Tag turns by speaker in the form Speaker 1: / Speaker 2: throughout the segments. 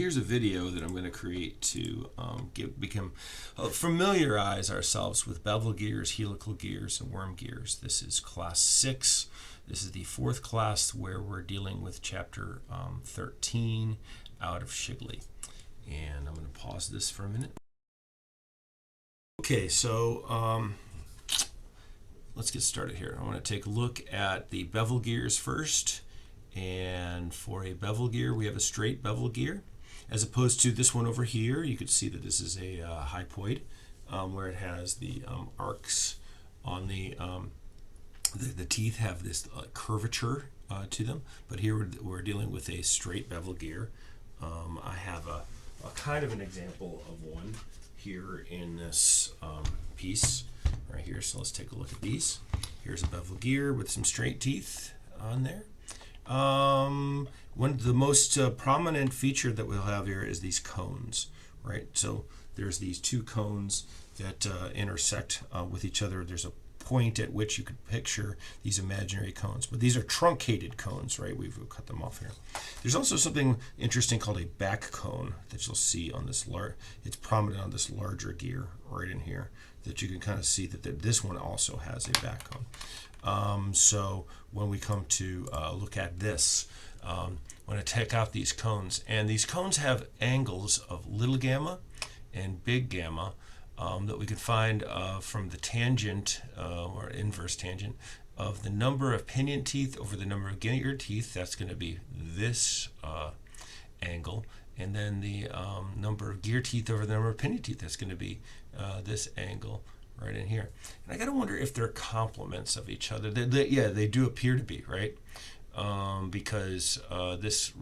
Speaker 1: here's a video that I'm going to create to familiarize ourselves with bevel gears, helical gears, and worm gears. This is class 6. This is the 4th class where we're dealing with chapter 13 out of Shigley. And I'm going to pause this for a minute. Okay, so let's get started here. I want to take a look at the bevel gears first. And for a bevel gear, we have a straight bevel gear, as opposed to this one over here. You could see that this is a hypoid, where it has the arcs on the teeth have this curvature to them. But here we're dealing with a straight bevel gear. I have a kind of an example of one here in this piece right here. So let's take a look at these. Here's a bevel gear with some straight teeth on there. One of the most prominent feature that we'll have here is these cones, right? So there's these two cones that intersect with each other. There's a point at which you could picture these imaginary cones, but these are truncated cones, right? We've cut them off here. There's also something interesting called a back cone that you'll see on this it's prominent on this larger gear right in here, that you can kind of see that this one also has a back cone. So when we come to look at this, I'm going to take out these cones, and these cones have angles of little gamma and big gamma that we can find from the tangent or inverse tangent of the number of pinion teeth over the number of gear teeth. That's going to be this angle, and then the number of gear teeth over the number of pinion teeth. That's going to be this angle right in here. And I gotta wonder if they're complements of each other. Yeah, they do appear to be, right? Because this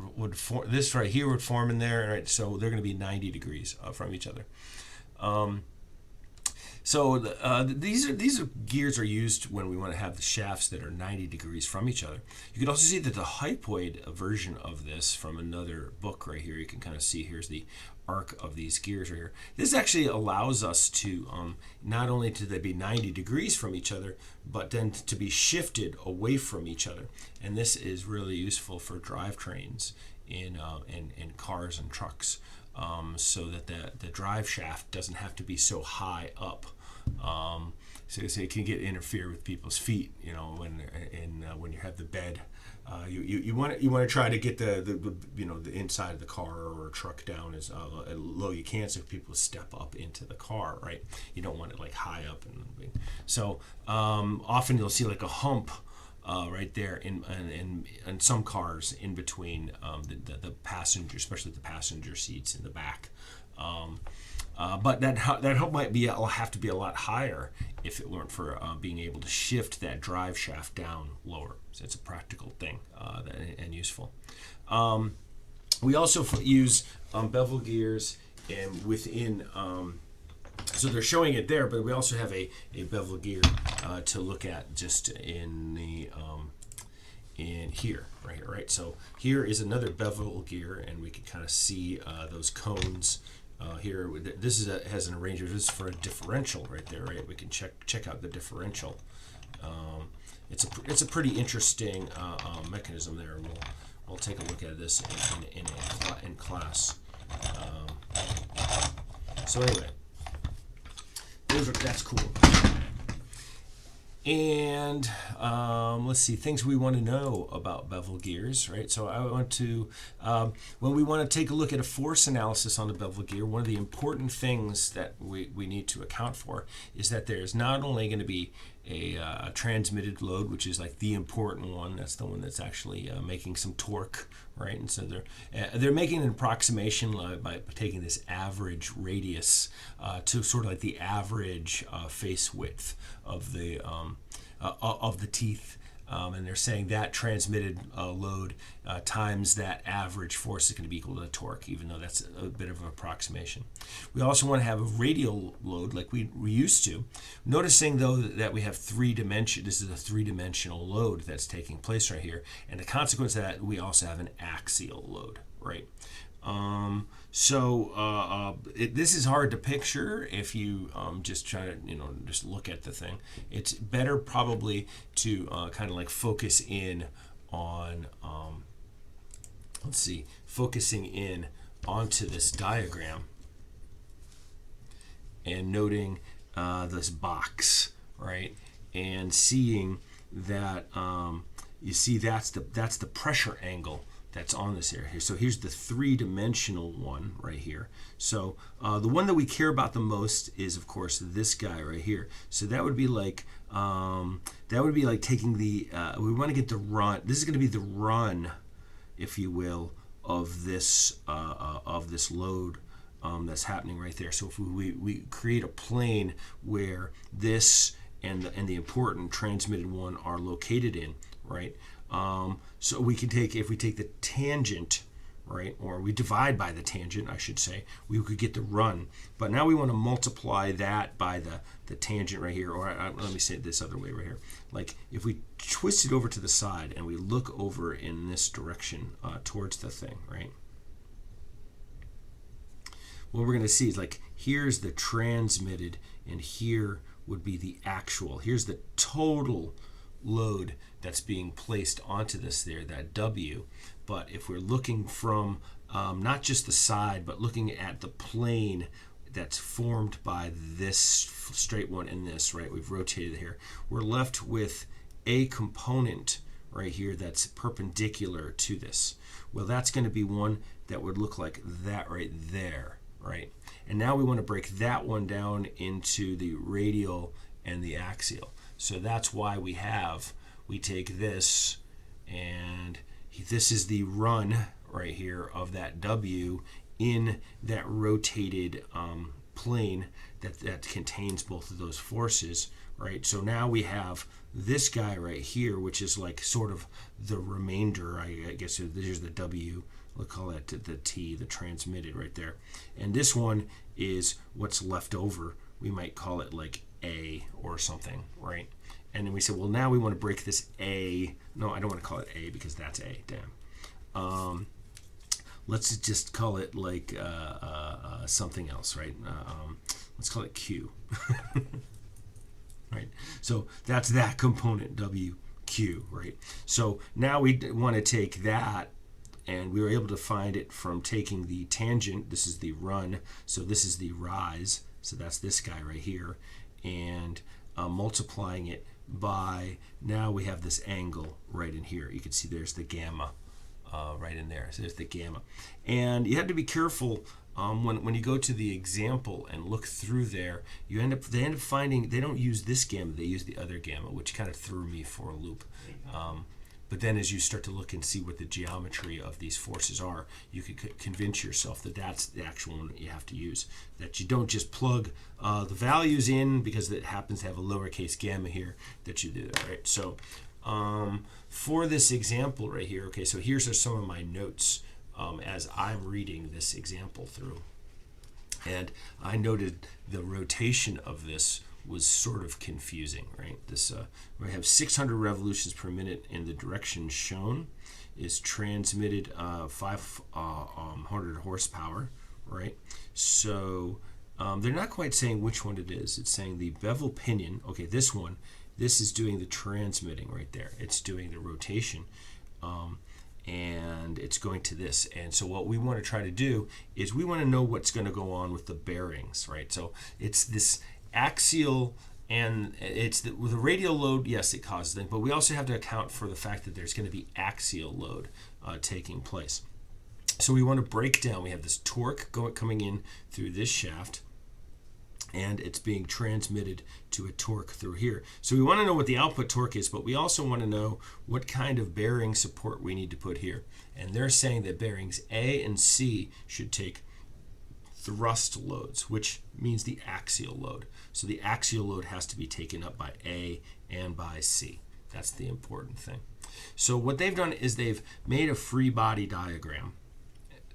Speaker 1: right here would form in there, right? So they're going to be 90 degrees from each other. These gears are used when we want to have the shafts that are 90 degrees from each other. You can also see that the hypoid version of this from another book right here, you can kind of see here's the arc of these gears right here. This actually allows us to not only to they be 90 degrees from each other, but then to be shifted away from each other. And this is really useful for drivetrains in cars and trucks, so that the drive shaft doesn't have to be so high up. So it can interfere with people's feet, when you have the bed. You want to try to get the inside of the car or truck down as low you can, so people step up into the car, right? You don't want it like high up, so often you'll see like a hump right there in some cars in between the passenger, especially the passenger seats in the back. But that hump will have to be a lot higher if it weren't for being able to shift that drive shaft down lower. So it's a practical thing and useful. We also use bevel gears within. So they're showing it there, but we also have a bevel gear to look at just in the in here, right here, right. So here is another bevel gear, and we can kind of see those cones. Here, this has an arrangement. This is for a differential right there, right? We can check out the differential. It's a pretty interesting mechanism there. We'll take a look at this in class. So anyway, that's cool. And let's see, things we want to know about bevel gears, right? So I want to, when we want to take a look at a force analysis on the bevel gear, one of the important things that we need to account for is that there's not only going to be a transmitted load, which is like the important one. That's the one that's actually making some torque, right? And so they're making an approximation by taking this average radius to sort of like the average face width of the teeth. And they're saying that transmitted load times that average force is going to be equal to the torque, even though that's a bit of an approximation. We also want to have a radial load like we used to. Noticing, though, that we have this is a three-dimensional load that's taking place right here. And the consequence of that, we also have an axial load, right? This is hard to picture if you just try to just look at the thing. It's better probably to kind of like focus in on focusing in onto this diagram and noting this box, right? And seeing that you see that's the pressure angle that's on this area here. So here's the three-dimensional one right here. So the one that we care about the most is, of course, this guy right here. So that would be like taking the we want to get the run. This is going to be the run, if you will, of this load that's happening right there. So if we create a plane where this and the important transmitted one are located in, right? So we can take, if we take the tangent, right, or we divide by the tangent, I should say, we could get the run. But now we want to multiply that by the tangent right here, or let me say it this other way right here. Like if we twist it over to the side and we look over in this direction towards the thing, right? What we're going to see is like here's the transmitted and here would be the actual. Here's the total load that's being placed onto this there, that W. But if we're looking from not just the side, but looking at the plane that's formed by this straight one and this, right? We've rotated here. We're left with a component right here that's perpendicular to this. Well, that's going to be one that would look like that right there, right? And now we want to break that one down into the radial and the axial. So that's why we take this, and this is the run right here of that W in that rotated plane that contains both of those forces, right? So now we have this guy right here, which is like sort of the remainder, I guess. There's the W. We'll call that the T, the transmitted right there. And this one is what's left over. We might call it like A or something, right? And then we say, well, now we want to break this A. No, I don't want to call it A because that's A. Damn. Let's just call it like something else, right? Let's call it Q. Right? So that's that component, WQ, right? So now we want to take that, and we were able to find it from taking the tangent. This is the run, so this is the rise. So that's this guy right here. And multiplying it by, now we have this angle right in here. You can see there's the gamma right in there. So there's the gamma. And you have to be careful when you go to the example and look through there. They end up finding they don't use this gamma, they use the other gamma, which kind of threw me for a loop. But then as you start to look and see what the geometry of these forces are, you can convince yourself that that's the actual one that you have to use. That you don't just plug the values in because it happens to have a lowercase gamma here, that you do that, right? So for this example right here, okay, so here's some of my notes as I'm reading this example through. And I noted the rotation of this was sort of confusing, right? This we have 600 revolutions per minute in the direction shown, is transmitted 500 horsepower, right? So they're not quite saying which one it is. It's saying the bevel pinion. Okay, this one, this is doing the transmitting right there. It's doing the rotation, and it's going to this. And so what we want to try to do is we want to know what's going to go on with the bearings, right? So it's this axial, and it's with a radial load, yes, it causes things, but we also have to account for the fact that there's going to be axial load taking place. So we want to break down, we have this torque coming in through this shaft, and it's being transmitted to a torque through here. So we want to know what the output torque is, but we also want to know what kind of bearing support we need to put here. And they're saying that bearings A and C should take thrust loads, which means the axial load. So the axial load has to be taken up by A and by C. That's the important thing. So what they've done is they've made a free body diagram,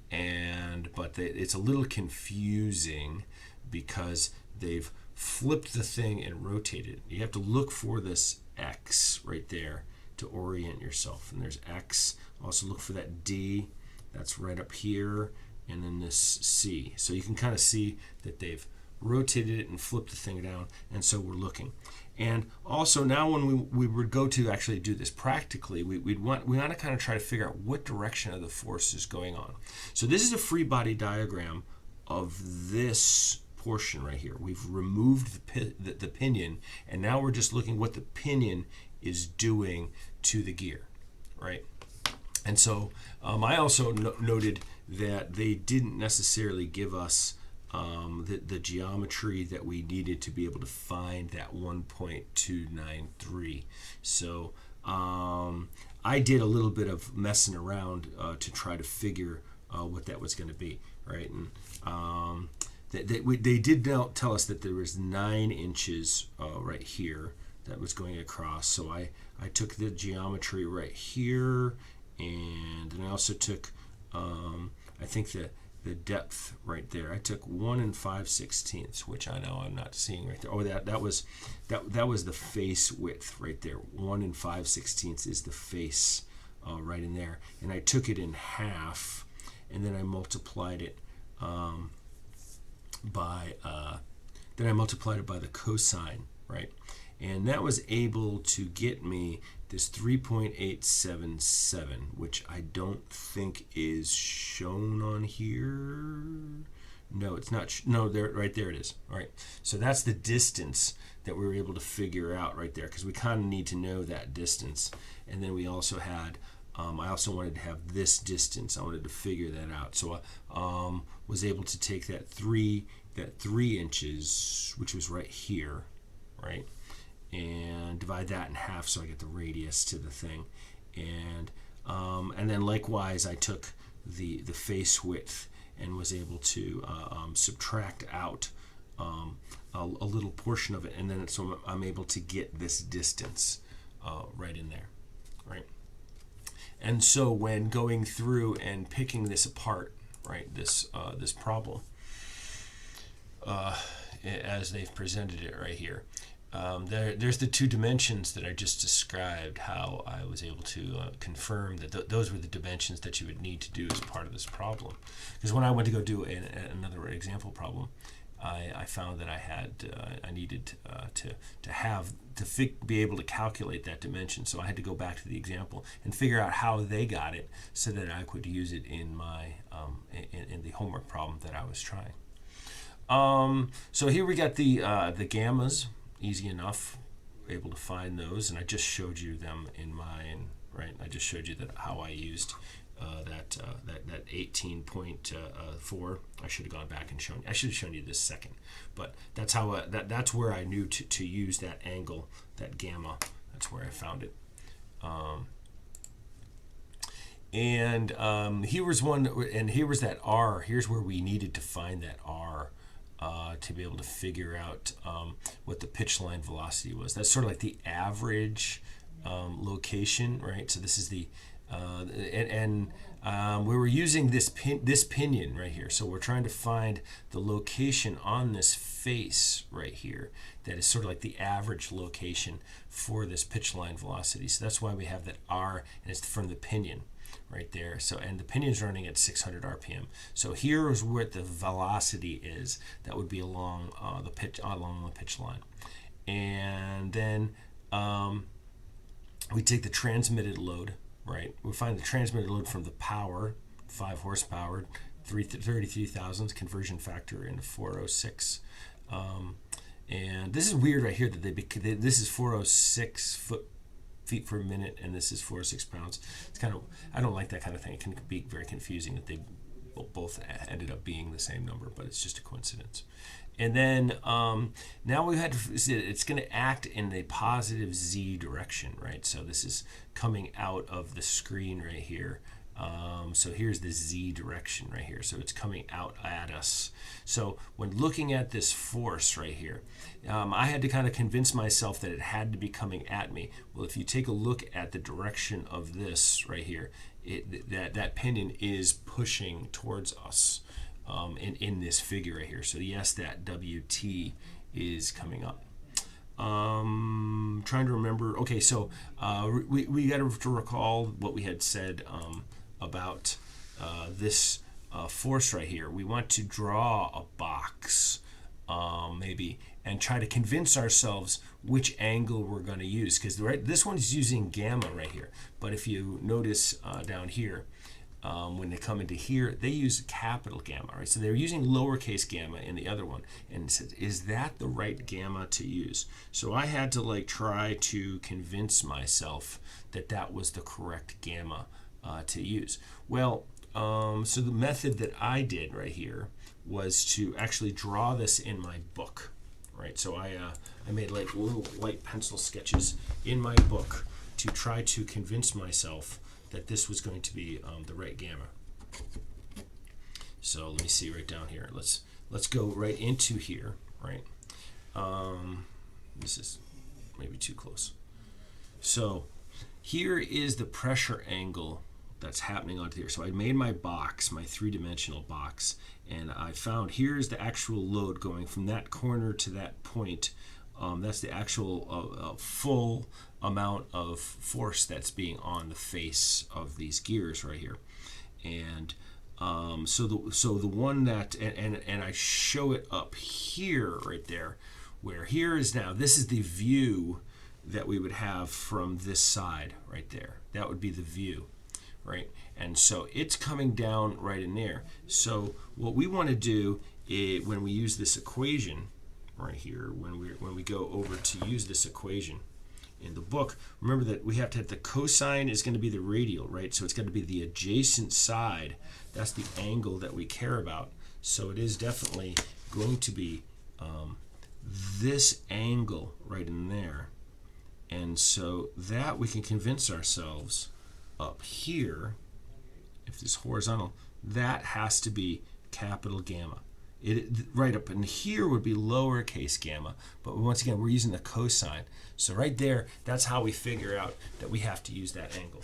Speaker 1: but it's a little confusing because they've flipped the thing and rotated it. You have to look for this X right there to orient yourself. And there's X. Also look for that D. That's right up here. And then this C. So you can kind of see that they've rotated it and flipped the thing down, and so we're looking. And also now when we would go to actually do this practically, we want to kind of try to figure out what direction of the force is going on. So this is a free body diagram of this portion right here. We've removed the pinion, and now we're just looking what the pinion is doing to the gear, right? And so I also noted that they didn't necessarily give us the geometry that we needed to be able to find that 1.293. So I did a little bit of messing around to try to figure what that was going to be, right? And they did tell us that there was 9 inches right here that was going across. So I took the geometry right here, and then I also took I think the depth right there. I took 1 5/16, which I know I'm not seeing right there. Oh, that was the face width right there. 1 5/16 is the face right in there, and I took it in half, and then I multiplied it by the cosine, right? And that was able to get me this 3.877, which I don't think is shown on here. No, it's not. No, right there it is. All right. So that's the distance that we were able to figure out right there, because we kind of need to know that distance. And then we also had, I also wanted to have this distance. I wanted to figure that out. So I was able to take that 3 inches, which was right here, right? And divide that in half so I get the radius to the thing, and then likewise I took the face width and was able to subtract out a little portion of it, and then so I'm able to get this distance right in there, right? And so when going through and picking this apart, right, this problem as they've presented it right here. There's the 2 dimensions that I just described, how I was able to confirm that those were the dimensions that you would need to do as part of this problem. Because when I went to go do another example problem, I found that I needed to be able to calculate that dimension. So I had to go back to the example and figure out how they got it so that I could use it in my in the homework problem that I was trying. So here we got the gammas. Easy enough, able to find those, and I just showed you them in mine, right? I just showed you how I used that 18.4. I should have gone back and shown. I should have shown you this second, but that's how that's where I knew to use that angle, that gamma. That's where I found it. Here was one, and here was that R. Here's where we needed to find that R. To be able to figure out what the pitch line velocity was. That's sort of like the average location, right? So this is the we were using this pinion right here. So we're trying to find the location on this face right here that is sort of like the average location for this pitch line velocity. So that's why we have that R, and it's from the pinion right there. So, and the pinion's running at 600 RPM. So here is where the velocity is. That would be along the pitch line. And then we take the transmitted load, right? We find the transmitted load from the power, 5 horsepower, 33 thousandths conversion factor into 406. And this is weird right here that this is 406 feet per minute, and this is 406 pounds. It's kind of, I don't like that kind of thing. It can be very confusing that they both ended up being the same number, but it's just a coincidence. And then now we had to, it's going to act in the positive z direction, right? So this is coming out of the screen right here. So here's the z direction right here. So it's coming out at us. So when looking at this force right here, I had to kind of convince myself that it had to be coming at me. Well, if you take a look at the direction of this right here, that pinion is pushing towards us in this figure right here. So yes, that WT is coming up. Trying to remember. Okay, so we got to recall what we had said about this force right here. We want to draw a box maybe, and try to convince ourselves which angle we're going to use, because this one's using gamma right here, but if you notice down here, when they come into here, they use capital gamma, right? So they're using lowercase gamma in the other one, and it says, is that the right gamma to use? So I had to like try to convince myself that that was the correct gamma to use. Well, so the method that I did right here was to actually draw this in my book, right? So I made like little light pencil sketches in my book to try to convince myself that this was going to be the right gamma. So let me see right down here. Let's go right into here, right? This is maybe too close. So here is the pressure angle that's happening onto here. So I made my box, my three-dimensional box, and I found here's the actual load going from that corner to that point. That's the actual full amount of force that's being on the face of these gears right here. And so the one that, and I show it up here right there, where here is now, this is the view that we would have from this side right there. That would be the view, right? And so it's coming down right in there. So what we want to do is, when we use this equation right here, when we go over to use this equation in the book, remember that we have to have the cosine is going to be the radial, right? So it's going to be the adjacent side. That's the angle that we care about. So it is definitely going to be this angle right in there. And so that we can convince ourselves up here, if this horizontal, that has to be capital gamma. Right up in here would be lowercase gamma, but once again, we're using the cosine. So right there, that's how we figure out that we have to use that angle.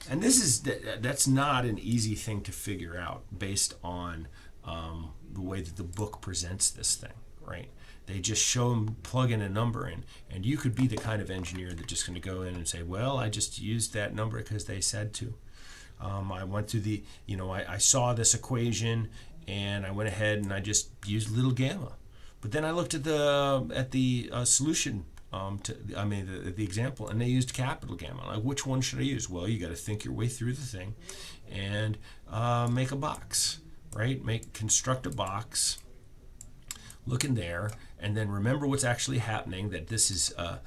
Speaker 1: And that's not an easy thing to figure out based on the way that the book presents this thing, right? They just show them plug in a number in, and you could be the kind of engineer that's just going to go in and say, well, I just used that number because they said to. I went through the, I saw this equation, and I went ahead and I just used little gamma. But then I looked at the solution, the example, and they used capital gamma. Like, which one should I use? Well, you got to think your way through the thing and make a box, right? Construct a box. Look in there, and then remember what's actually happening. That this is, that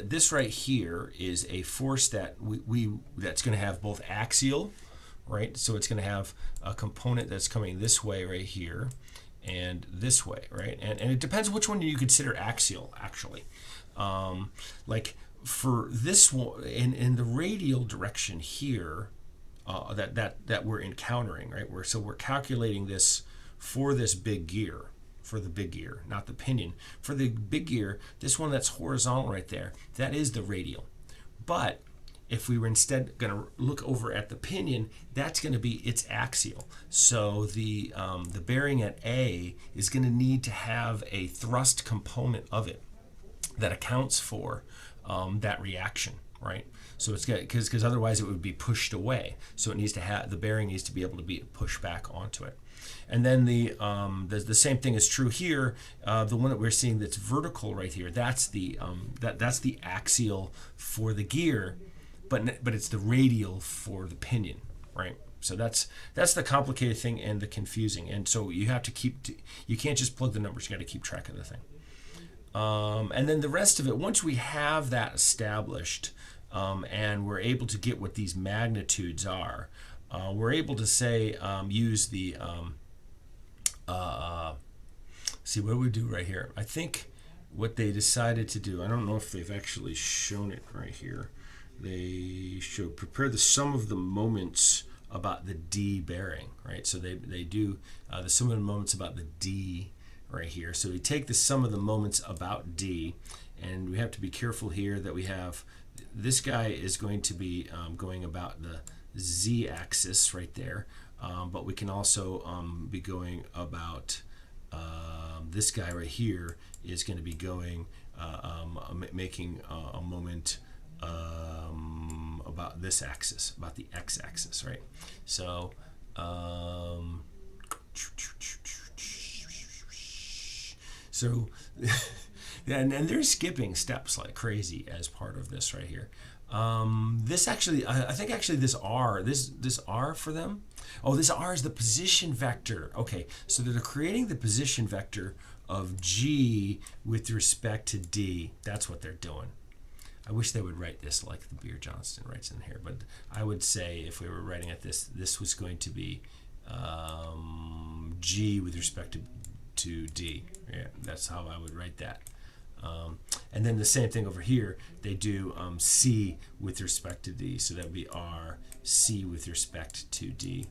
Speaker 1: this right here is a force that that's going to have both axial, right? So it's going to have a component that's coming this way right here, and this way, right? And it depends which one you consider axial, actually. Like for this one, in the radial direction here, that we're encountering, right? So we're calculating this for this big gear, for the big gear, not the pinion. For the big gear, this one that's horizontal right there, that is the radial. But if we were instead going to look over at the pinion, that's going to be its axial. So the bearing at A is going to need to have a thrust component of it that accounts for that reaction, right? So it's because otherwise it would be pushed away. So it needs to have, the bearing needs to be able to be pushed back onto it. And then the same thing is true here. The one that we're seeing that's vertical right here, that's the that's the axial for the gear, but it's the radial for the pinion, right? So that's the complicated thing and the confusing. And so you have to you can't just plug the numbers. You got to keep track of the thing. And then the rest of it, once we have that established, and we're able to get what these magnitudes are, we're able to say use the see what do we do right here. I think what they decided to do, I don't know if they've actually shown it right here. They prepare the sum of the moments about the D bearing, right? So they do the sum of the moments about the D right here. So we take the sum of the moments about D, and we have to be careful here that we have, this guy is going to be going about the Z-axis right there, but we can also be going about this guy right here is going to be going making a moment about this axis, about the x-axis, right? So So, and they're skipping steps like crazy as part of this right here. This actually, I think actually this R for them. Oh, this R is the position vector. Okay, so they're creating the position vector of G with respect to D. That's what they're doing. I wish they would write this like the Beer Johnston writes in here, but I would say if we were writing it this was going to be G with respect to D. Yeah, that's how I would write that. And then the same thing over here, they do C with respect to D, so that would be R, C with respect to D.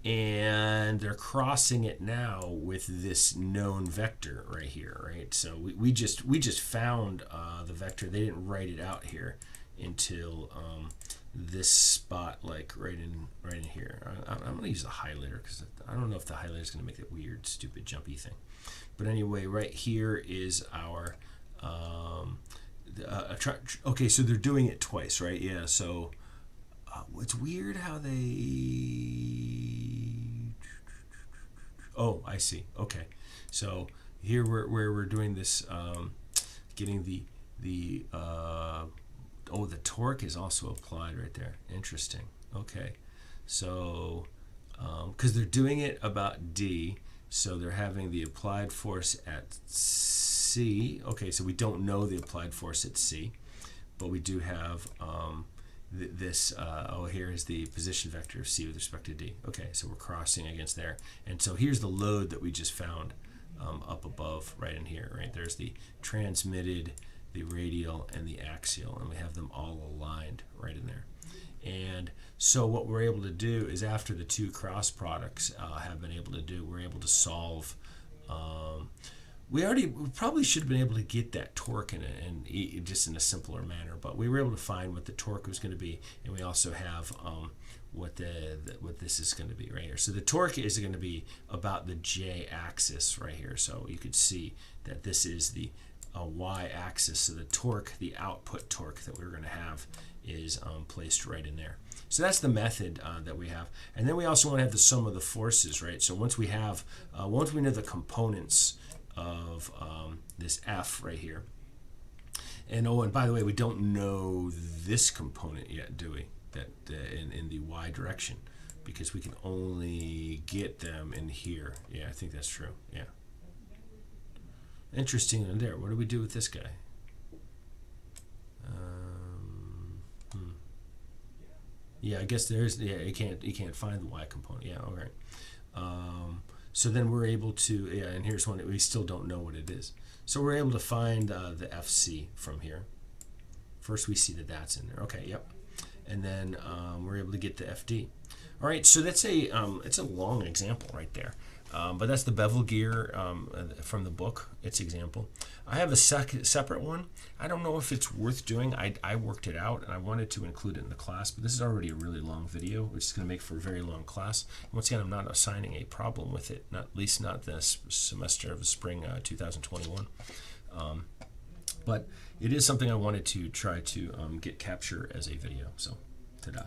Speaker 1: And they're crossing it now with this known vector right here, right? So we just found the vector. They didn't write it out here until this spot, like right in here. I'm gonna use a highlighter because I don't know if the highlighter is gonna make that weird, stupid, jumpy thing. But anyway, right here is our okay. So they're doing it twice, right? Yeah. So it's weird how they. Oh, I see. Okay. So here where we're doing this, getting the oh, the torque is also applied right there. Interesting. Okay. So because they're doing it about D. So they're having the applied force at C. Okay, so we don't know the applied force at C, but we do have this. Oh, here is the position vector of C with respect to D. Okay, so we're crossing against there. And so here's the load that we just found up above right in here. Right, there's the transmitted, the radial, and the axial, and we have them all aligned right in there. And so what we're able to do is after the two cross products have been able to do, we're able to solve. We probably should have been able to get that torque just in a simpler manner, but we were able to find what the torque was going to be, and we also have what this is going to be right here. So the torque is going to be about the J-axis right here. So you could see that this is the Y-axis. So the torque, the output torque that we're going to have, is placed right in there. So that's the method that we have. And then we also want to have the sum of the forces, right? So once we know the components of this F right here, and oh, and by the way, we don't know this component yet, do we? That in the Y direction, because we can only get them in here. Yeah, I think that's true. Yeah. Interesting in there. What do we do with this guy? Yeah, I guess there's. Yeah, you can't find the Y component. Yeah, all right. So then we're able to. Yeah, and here's one that we still don't know what it is. So we're able to find the FC from here. First, we see that that's in there. Okay, yep. And then we're able to get the FD. All right, so that's it's a long example right there. But that's the bevel gear from the book, its example. I have a separate one. I don't know if it's worth doing. I worked it out, and I wanted to include it in the class, but this is already a really long video, which is going to make for a very long class. Once again, I'm not assigning a problem with it, at least not this semester of spring 2021. But it is something I wanted to try to get capture as a video. So, ta-da.